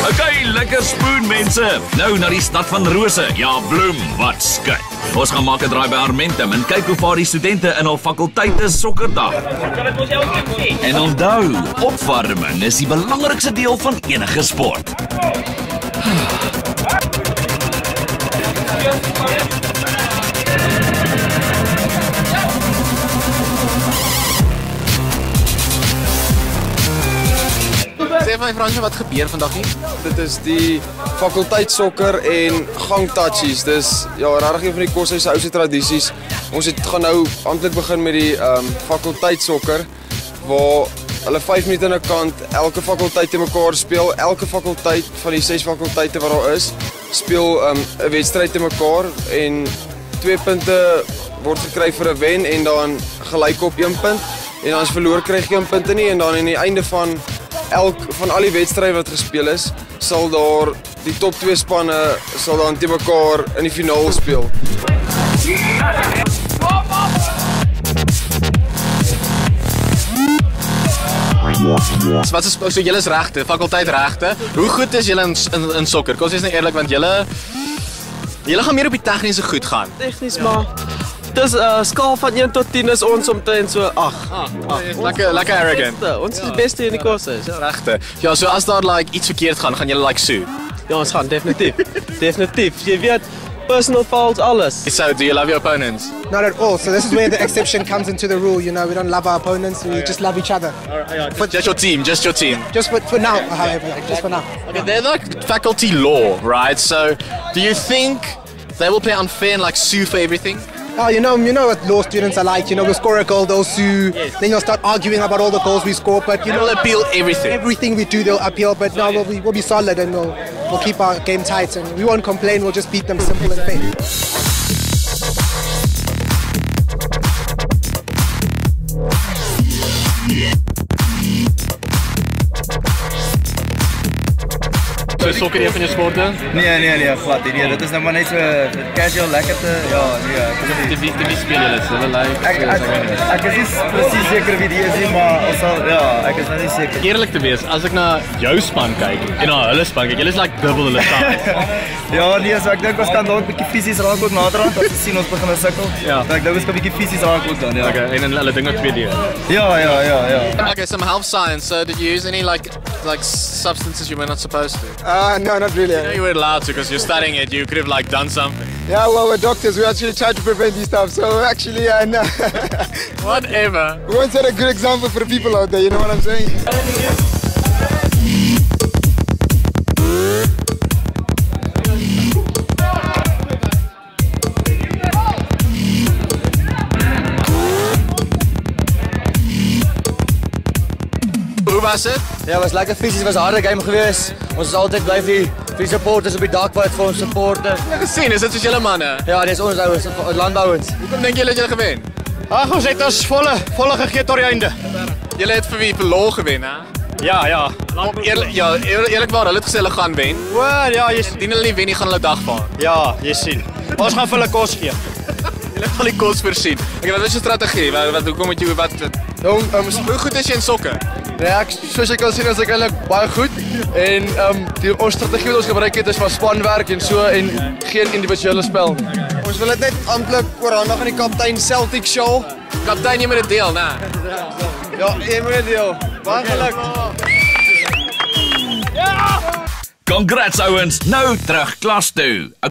Okay, lekker spoon mense. Nou na die stad van Rose. Ja, bloem, wat skit. Ons gaan maak 'n draai by Armentum en kyk hoe vaar die studente in hul fakulteite sokkerdag. En onthou, opwarming is die belangrikste deel van enige sport. Sê vir my Fransje, wat gebeur vandag hier? Dit is die fakulteitsokker en gangtouchies. Dis ja, regtig een van die koshuis se oudste tradisies. Ons gaan nou amptelik begin met die fakulteitsokker waar hulle 5 minute aan 'n kant elke fakulteit te mekaar speel. Elke fakulteit van die 6 fakulteite wat daar is, speel 'n wedstryd te mekaar en 2 punte word gekry vir 'n wen en dan gelyk op 1 punt. En as verloor kry jy geen punte nie en dan aan die einde van al die wedstryde wat gespeel is, sal daar die top 2 spanne sal dan te mekaar in die finaal speel. Wat is so julle is regte, fakulteit regte. Hoe goed is julle in sokker? Kom ons is nou eerlik want julle gaan meer op die tegniese goed gaan. Tegnies maar. Dus skaal van 1 tot 10 is ons omtrent so 8. Lekker arrogant. Ons is die beste in die kursus. Regte. Ja, so as daar like iets verkeerd gaan julle like sue. Ja, ons gaan definitief. Definitief. Jy weet, personal fouls alles. So, do you love your opponents? Not at all. So this is where the exception comes into the rule. You know, we don't love our opponents. We just love each other. Just your team. Just for now, however, just for now. Okay, they're like faculty law, right? So, do you think they will play unfair and like sue for everything? Oh, you know what law students are like. You know, we'll score a goal, they'll sue. Then you'll start arguing about all the goals we score. But you know, they'll appeal everything. Everything we do, they'll appeal. But no, we'll be solid and we'll keep our game tight and we won't complain. We'll just beat them simple and fair. So sokker een van jou sporte? Nee, glad nie. Nee, dit is nou maar net so casual lekker te Wie speel julle? Hulle like ek is nie presies seker wie die is nie, maar ons sal ek is nou nie seker. Eerlik te wees, as ek na jou span kyk en na hulle span kyk, julle is like dubbel hulle size. Ja, nee, so ek dink ons kan dalk 'n bietjie fisies raak ook naderhand as ons sien ons begin sukkel. Ja. Ek dink ons kan 'n bietjie fisies raak ook dan, ja. Okay, en hulle ding met 2D. Ja. Okay, some health science. So did you use any like substances you were not supposed to? No, not really. You know you were allowed to because you're studying it. You could have like done something. Yeah, well, we're doctors. We actually try to prevent these stuff. So actually, no. Whatever. We want to set a good example for the people out there. You know what I'm saying? Hoe was dit? Ja, was lekker fisies, was 'n harde game geweest. Ons is altyd bly vir die supporters op die dak wat vir ons supporte. Ek gesien, is dit soos julle manne? Ja, dis ons ouens, landbouers. Hoekom dink julle het julle gewen? Ag, ons het ons volle gegee tot die einde. Julle het vir wie verloor gewen, hè? Ja. Eerlikwaar, hulle het gesê hulle gaan wen. O, ja, jy Indien hulle nie wen nie, gaan hulle dag vaar. Ja, jy sien. Ons gaan vir hulle kos gee. Julle gaan die kos voorsien. Okay, wat is jou strategie? Hoekom moet jy hoe goed is jy in sokker? Ja, soos jy kan sien is ek eintlik baie goed en ons strategie wat ons gebruik het is van spanwerk en so en geen individuele spel nie. Ons wil dit net amptelik oorhandig aan die kaptein Celtic Shaw. Kaptein, jy moet dit deel, né? Ja, jy moet dit deel. Baie geluk. Congrats ouens, nou terug klas toe.